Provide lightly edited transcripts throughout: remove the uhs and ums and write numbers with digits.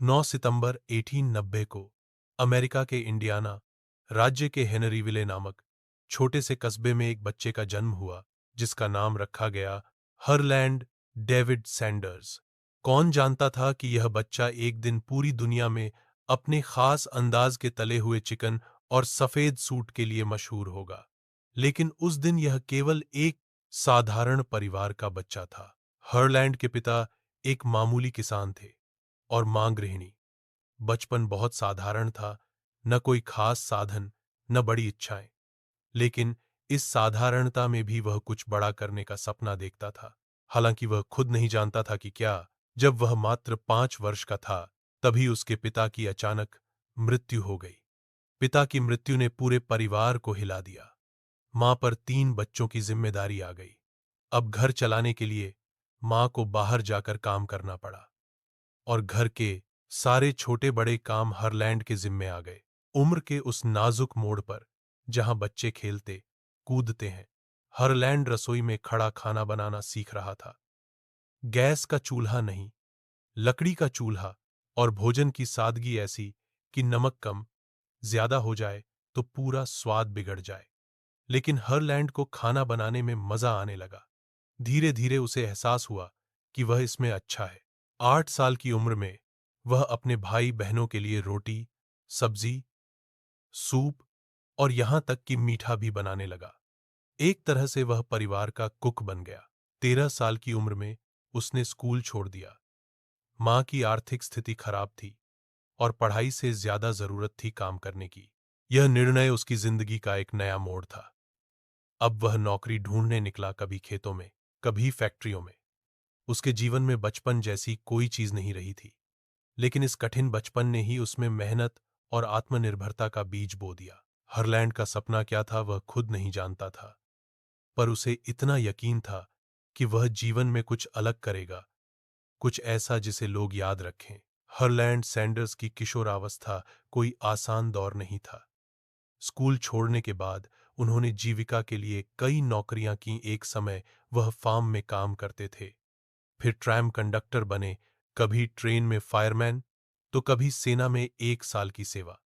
9 सितंबर 1890 को अमेरिका के इंडियाना राज्य के हेनरीविले नामक छोटे से कस्बे में एक बच्चे का जन्म हुआ जिसका नाम रखा गया हरलैंड डेविड सैंडर्स। कौन जानता था कि यह बच्चा एक दिन पूरी दुनिया में अपने खास अंदाज के तले हुए चिकन और सफेद सूट के लिए मशहूर होगा। लेकिन उस दिन यह केवल एक साधारण परिवार का बच्चा था। हरलैंड के पिता एक मामूली किसान थे और मां गृहिणी। बचपन बहुत साधारण था, न कोई खास साधन, न बड़ी इच्छाएं। लेकिन इस साधारणता में भी वह कुछ बड़ा करने का सपना देखता था। हालांकि वह खुद नहीं जानता था कि क्या। जब वह मात्र 5 वर्ष का था तभी उसके पिता की अचानक मृत्यु हो गई। पिता की मृत्यु ने पूरे परिवार को हिला दिया। मां पर 3 बच्चों की जिम्मेदारी आ गई। अब घर चलाने के लिए मां को बाहर जाकर काम करना पड़ा और घर के सारे छोटे बड़े काम हरलैंड के जिम्मे आ गए। उम्र के उस नाजुक मोड़ पर जहां बच्चे खेलते कूदते हैं, हरलैंड रसोई में खड़ा खाना बनाना सीख रहा था। गैस का चूल्हा नहीं, लकड़ी का चूल्हा, और भोजन की सादगी ऐसी कि नमक कम ज्यादा हो जाए तो पूरा स्वाद बिगड़ जाए। लेकिन हरलैंड को खाना बनाने में मजा आने लगा। धीरे धीरे उसे एहसास हुआ कि वह इसमें अच्छा है। 8 साल की उम्र में वह अपने भाई बहनों के लिए रोटी, सब्जी, सूप और यहां तक कि मीठा भी बनाने लगा। एक तरह से वह परिवार का कुक बन गया। 13 साल की उम्र में उसने स्कूल छोड़ दिया। मां की आर्थिक स्थिति खराब थी और पढ़ाई से ज्यादा जरूरत थी काम करने की। यह निर्णय उसकी जिंदगी का एक नया मोड़ था। अब वह नौकरी ढूंढने निकला, कभी खेतों में, कभी फैक्ट्रियों में। उसके जीवन में बचपन जैसी कोई चीज नहीं रही थी। लेकिन इस कठिन बचपन ने ही उसमें मेहनत और आत्मनिर्भरता का बीज बो दिया। हरलैंड का सपना क्या था वह खुद नहीं जानता था, पर उसे इतना यकीन था कि वह जीवन में कुछ अलग करेगा, कुछ ऐसा जिसे लोग याद रखें। हरलैंड सैंडर्स की किशोरावस्था कोई आसान दौर नहीं था। स्कूल छोड़ने के बाद उन्होंने जीविका के लिए कई नौकरियां की। एक समय वह फार्म में काम करते थे, फिर ट्रैम कंडक्टर बने, कभी ट्रेन में फायरमैन, तो कभी सेना में 1 साल की सेवा।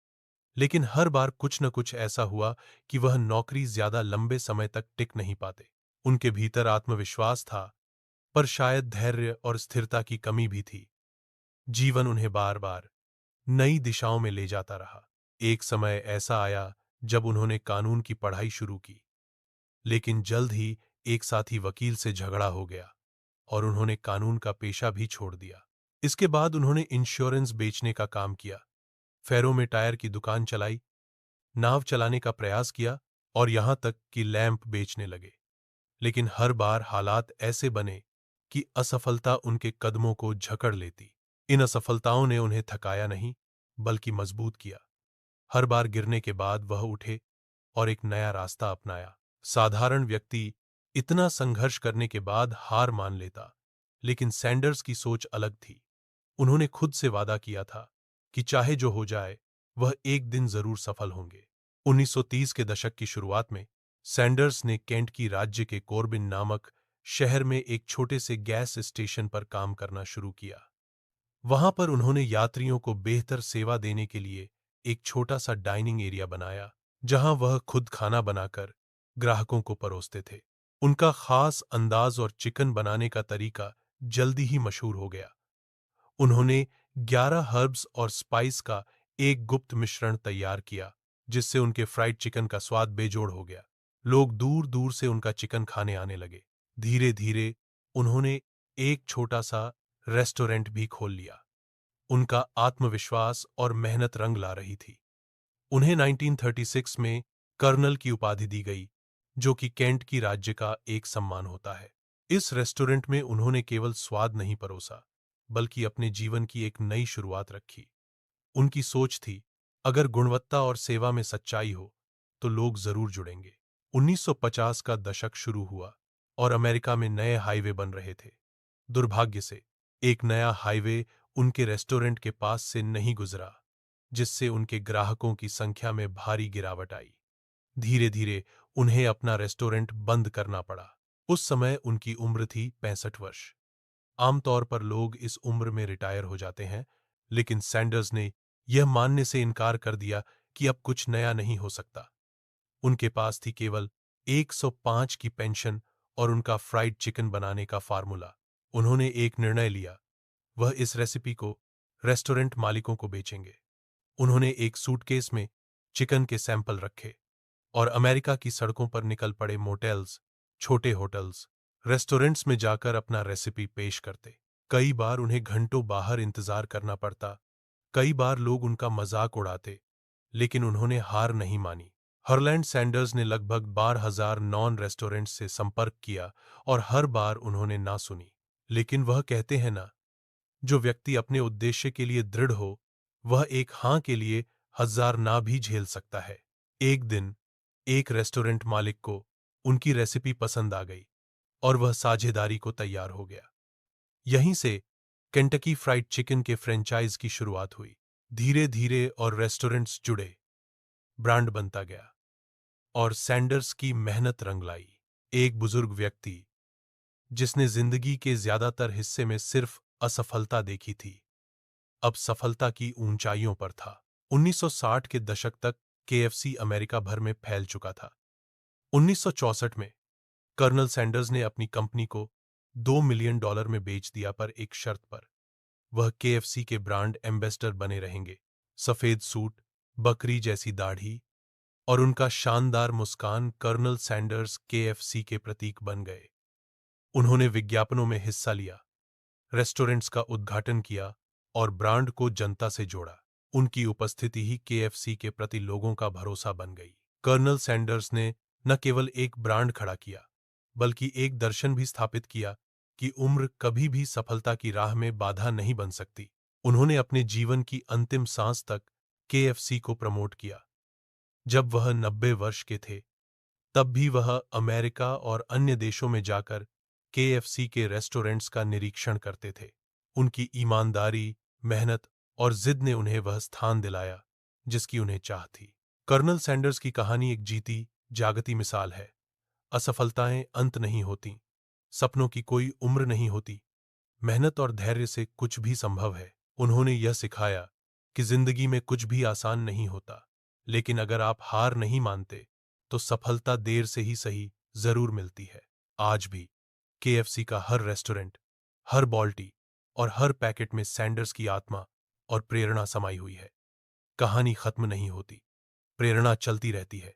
लेकिन हर बार कुछ न कुछ ऐसा हुआ कि वह नौकरी ज्यादा लंबे समय तक टिक नहीं पाते। उनके भीतर आत्मविश्वास था, पर शायद धैर्य और स्थिरता की कमी भी थी। जीवन उन्हें बार बार नई दिशाओं में ले जाता रहा। एक समय ऐसा आया जब उन्होंने कानून की पढ़ाई शुरू की, लेकिन जल्द ही एक साथी वकील से झगड़ा हो गया और उन्होंने कानून का पेशा भी छोड़ दिया। इसके बाद उन्होंने इंश्योरेंस बेचने का काम किया, फेरों में टायर की दुकान चलाई, नाव चलाने का प्रयास किया और यहां तक कि लैंप बेचने लगे। लेकिन हर बार हालात ऐसे बने कि असफलता उनके कदमों को जकड़ लेती। इन असफलताओं ने उन्हें थकाया नहीं, बल्कि मजबूत किया। हर बार गिरने के बाद वह उठे और एक नया रास्ता अपनाया। साधारण व्यक्ति इतना संघर्ष करने के बाद हार मान लेता, लेकिन सैंडर्स की सोच अलग थी। उन्होंने खुद से वादा किया था कि चाहे जो हो जाए वह एक दिन जरूर सफल होंगे। 1930 के दशक की शुरुआत में सैंडर्स ने केंट की राज्य के कोर्बिन नामक शहर में एक छोटे से गैस स्टेशन पर काम करना शुरू किया। वहां पर उन्होंने यात्रियों को बेहतर सेवा देने के लिए एक छोटा सा डाइनिंग एरिया बनाया, जहां वह खुद खाना बनाकर ग्राहकों को परोसते थे। उनका खास अंदाज और चिकन बनाने का तरीका जल्दी ही मशहूर हो गया। उन्होंने 11 हर्ब्स और स्पाइस का एक गुप्त मिश्रण तैयार किया, जिससे उनके फ्राइड चिकन का स्वाद बेजोड़ हो गया। लोग दूर दूर से उनका चिकन खाने आने लगे। धीरे धीरे उन्होंने एक छोटा सा रेस्टोरेंट भी खोल लिया। उनका आत्मविश्वास और मेहनत रंग ला रही थी। उन्हें 1936 में कर्नल की उपाधि दी गई, जो कि केंट की राज्य का एक सम्मान होता है। इस रेस्टोरेंट में उन्होंने केवल स्वाद नहीं परोसा, बल्कि अपने जीवन की एक नई शुरुआत रखी। उनकी सोच थी, अगर गुणवत्ता और सेवा में सच्चाई हो तो लोग जरूर जुड़ेंगे। 1950 का दशक शुरू हुआ और अमेरिका में नए हाईवे बन रहे थे। दुर्भाग्य से एक नया हाईवे उनके रेस्टोरेंट के पास से नहीं गुजरा, जिससे उनके ग्राहकों की संख्या में भारी गिरावट आई। धीरे धीरे उन्हें अपना रेस्टोरेंट बंद करना पड़ा। उस समय उनकी उम्र थी 65 वर्ष। आमतौर पर लोग इस उम्र में रिटायर हो जाते हैं, लेकिन सैंडर्स ने यह मानने से इनकार कर दिया कि अब कुछ नया नहीं हो सकता। उनके पास थी केवल 105 की पेंशन और उनका फ्राइड चिकन बनाने का फार्मूला। उन्होंने एक निर्णय लिया, वह इस रेसिपी को रेस्टोरेंट मालिकों को बेचेंगे। उन्होंने एक सूटकेस में चिकन के सैंपल रखे और अमेरिका की सड़कों पर निकल पड़े मोटेल्स, छोटे होटल्स, रेस्टोरेंट्स में जाकर अपना रेसिपी पेश करते। कई बार उन्हें घंटों बाहर इंतजार करना पड़ता, कई बार लोग उनका मजाक उड़ाते, लेकिन उन्होंने हार नहीं मानी। हरलैंड सैंडर्स ने लगभग 12,000 नॉन रेस्टोरेंट्स से संपर्क किया और हर बार उन्होंने ना सुनी। लेकिन वह कहते हैं ना, जो व्यक्ति अपने उद्देश्य के लिए दृढ़ हो, वह एक हां के लिए 1000 ना भी झेल सकता है। एक दिन एक रेस्टोरेंट मालिक को उनकी रेसिपी पसंद आ गई और वह साझेदारी को तैयार हो गया। यहीं से केंटकी फ्राइड चिकन के फ्रेंचाइज की शुरुआत हुई। धीरे धीरे और रेस्टोरेंट्स जुड़े, ब्रांड बनता गया और सैंडर्स की मेहनत रंग लाई। एक बुजुर्ग व्यक्ति जिसने जिंदगी के ज्यादातर हिस्से में सिर्फ असफलता देखी थी, अब सफलता की ऊंचाइयों पर था। 1960 के दशक तक केएफसी अमेरिका भर में फैल चुका था। 1964 में कर्नल सैंडर्स ने अपनी कंपनी को $2 मिलियन में बेच दिया, पर एक शर्त पर। वह केएफसी के ब्रांड एम्बेसडर बने रहेंगे। सफेद सूट, बकरी जैसी दाढ़ी और उनका शानदार मुस्कान कर्नल सैंडर्स केएफसी के प्रतीक बन गए। उन्होंने विज्ञापनों में हिस्सा लिया, रेस्टोरेंट्स का उद्घाटन किया और ब्रांड को जनता से जोड़ा। उनकी उपस्थिति ही केएफसी के प्रति लोगों का भरोसा बन गई। कर्नल सैंडर्स ने न केवल एक ब्रांड खड़ा किया, बल्कि एक दर्शन भी स्थापित किया कि उम्र कभी भी सफलता की राह में बाधा नहीं बन सकती। उन्होंने अपने जीवन की अंतिम सांस तक केएफसी को प्रमोट किया। जब वह 90 वर्ष के थे, तब भी वह अमेरिका और अन्य देशों में जाकर केएफसी के रेस्टोरेंट्स का निरीक्षण करते थे। उनकी ईमानदारी, मेहनत और जिद ने उन्हें वह स्थान दिलाया जिसकी उन्हें चाह थी। कर्नल सैंडर्स की कहानी एक जीती जागती मिसाल है। असफलताएं अंत नहीं होती, सपनों की कोई उम्र नहीं होती, मेहनत और धैर्य से कुछ भी संभव है। उन्होंने यह सिखाया कि जिंदगी में कुछ भी आसान नहीं होता, लेकिन अगर आप हार नहीं मानते तो सफलता देर से ही सही जरूर मिलती है। आज भी केएफसी का हर रेस्टोरेंट, हर बाल्टी और हर पैकेट में सैंडर्स की आत्मा और प्रेरणा समाई हुई है। कहानी खत्म नहीं होती, प्रेरणा चलती रहती है।